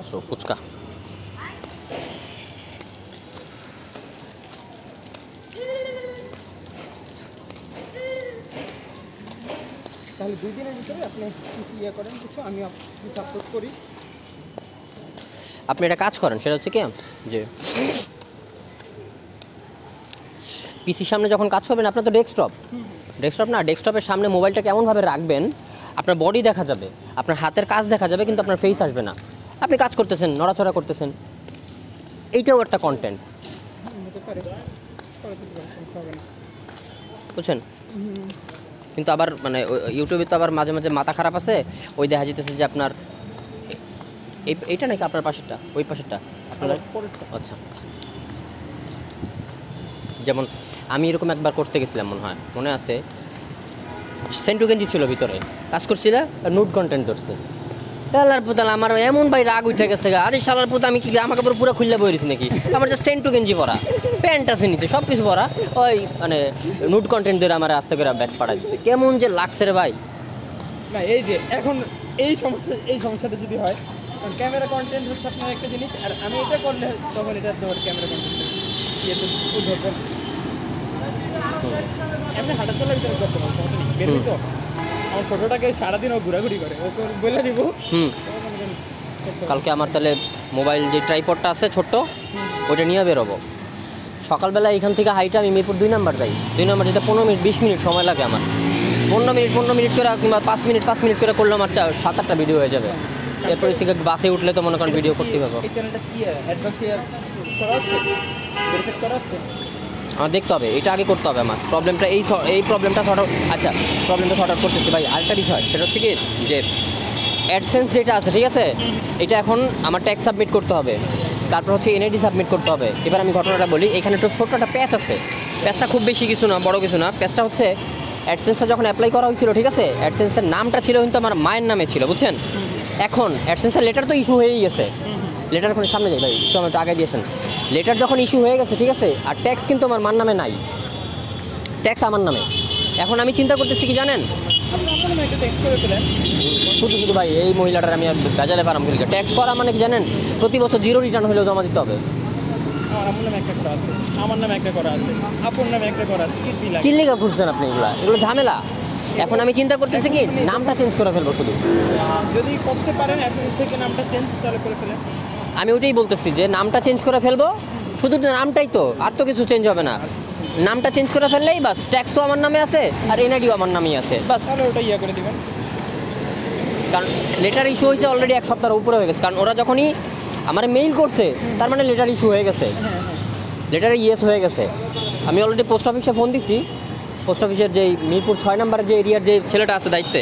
So fuchka তাহলে 2 দিনের ভিতরে আপনি ইয়ে করেন কিছু, আমি সাপোর্ট করি। আপনি একটা কাজ করেন, সেটা হচ্ছে কি যে পিসির সামনে যখন কাজ করবেন, আপনার তো ডেস্কটপ না, ডেস্কটপের সামনে মোবাইলটা কেমনভাবে রাখবেন, আপনার বডি দেখা যাবে, আপনার হাতের কাজ দেখা যাবে, কিন্তু আপনার ফেস আসবে না। আপনি কাজ করতেছেন, নড়াচড়া করতেছেন, এইটাও একটা কন্টেন্ট, বুঝছেন? কিন্তু আবার মানে ইউটিউবে তো আবার মাঝে মাঝে মাথা খারাপ আছে, ওই দেখা যেতেছে যে আপনার এইটা নাকি আপনার পাশেরটা, ওই পাশেরটা আপনার, আচ্ছা। যেমন আমি এরকম একবার করতে গেছিলাম, মনে আছে, সেন্টু গেঞ্জি ছিল ভিতরে, কাজ করছিল, নুড কন্টেন্ট ধরছে। শালার পুতাল, আমার এমন ভাই রাগ উঠে গেছে, আরে শালার পুতা, আমি কি আমাকে পুরো খুললে বইছি নাকি? আমার যে সেন্টু গেঞ্জি পরা, প্যান্ট আছে নিচে, সব কিছু পরা, ওই মানে নুড কন্টেন্ট ধরে আমার আস্তে করে ব্যাক পাড়া দিচ্ছে। কেমন যে লাগছে রে ভাই। না এই যে এখন এই সমস্যাটা যদি হয়, কারণ ক্যামেরা কন্টেন্ট হচ্ছে আপনার একটা জিনিস, আর আমি এটা করলে তখন এটা তোমার ক্যামেরা কন্টেন্ট ইয়েতে ধরবেন। এমনি হাঁটা চলার ভিতরে করতে পারবো, সমস্যা নেই, বেরোই তো। আমার ছোটোটাকে সারাদিন ও ঘোরাঘুরি করে, ওকে বলে দিব। কালকে আমার তাহলে মোবাইল যে ট্রাইপডটা আছে ছোট্ট, ওইটা নিয়ে বেরোবো। সকালবেলা এখান থেকে হাইটে আমি মিরপুর 2 নম্বর যাই, 2 নম্বর যেতে 15 মিনিট 20 মিনিট সময় লাগে আমার। 15 মিনিট করে কিংবা 5 মিনিট করে করলে আমার 7-8টা ভিডিও হয়ে যাবে। এরপরে থেকে বাসে উঠলে তো মনে করেন ভিডিও করতে পারবো। এই চ্যানেলটা কি অ্যাডভান্স করা আছে, ভেরিফাই করা আছে? আমার দেখতে হবে, এটা আগে করতে হবে। আমার প্রবলেমটা এই প্রবলেমটা সর্ট আউট, আচ্ছা প্রবলেমটা সর্ট আউট করতেছি ভাই। আরেকটা বিষয়, সেটা হচ্ছে কি যে অ্যাডসেন্স যেটা আছে, ঠিক আছে, এটা এখন আমার ট্যাক্স সাবমিট করতে হবে, তারপর হচ্ছে এনআইডি সাবমিট করতে হবে। এবার আমি ঘটনাটা বলি, এখানে একটু ছোট্ট একটা প্যাচ আছে, প্যাচটা খুব বেশি কিছু না, বড় কিছু না। প্যাচটা হচ্ছে অ্যাডসেন্সটা যখন অ্যাপ্লাই করা হয়েছিল, ঠিক আছে, অ্যাডসেন্সের নামটা ছিল কিন্তু আমার মায়ের নামে ছিল, বুঝছেন? এখন অ্যাডসেন্সের লেটার তো ইস্যু হয়েই গেছে, লেটার এখন সামনে যাই ভাই, একটু আমার একটু আগে দিয়েছেন। লেটার যখন ইস্যু হয়ে গেছে, ঠিক আছে, আর ট্যাক্স কিন্তু আমার মার নামে নাই, ট্যাক্স আমার নামে। এখন আমি চিন্তা করতেছি কি জানেন, শুধু ভাই এই মহিলাটার আমি বাজারে পারাম খেলকে ট্যাক্স করা মানে কি জানেন, প্রতি বছর 0 রিটার্ন হলেও জমা দিতে হবে। আমার নামে একটা করা আছে, আমার নামে একটা করা আছে, আপনার নামে একটা করা আছে, কিছুই লাগে। কি লেখা করছেন আপনি? এগুলো ঝামেলা। এখন আমি চিন্তা করতেছি কি নামটা চেঞ্জ করে ফেলবো শুধু। যদি করতে পারেন এখন থেকে নামটা চেঞ্জ, তাহলে করে ফেলেন। আমি ওইটাই বলতেছি যে নামটা চেঞ্জ করে ফেলবো, শুধু নামটাই তো, আর তো কিছু চেঞ্জ হবে না। নামটা চেঞ্জ করে ফেললেই বাস, ট্যাক্সও আমার নামে আছে আর এনআইডিও আমার নামেই আছে, বাস। তাহলে ওটা ইয়ে করে দেবেন। কারণ লেটার ইস্যু হয়েছে অলরেডি 1 সপ্তাহের উপরে হয়ে গেছে, কারণ ওরা যখনই আমার মেইল করছে তার মানে লেটার ইস্যু হয়ে গেছে, লেটারে ইয়েস হয়ে গেছে। আমি অলরেডি পোস্ট অফিসে ফোন দিছি, পোস্ট অফিসের যে মিরপুর 6 নম্বরের যে এরিয়ার যে ছেলেটা আছে দায়িত্বে,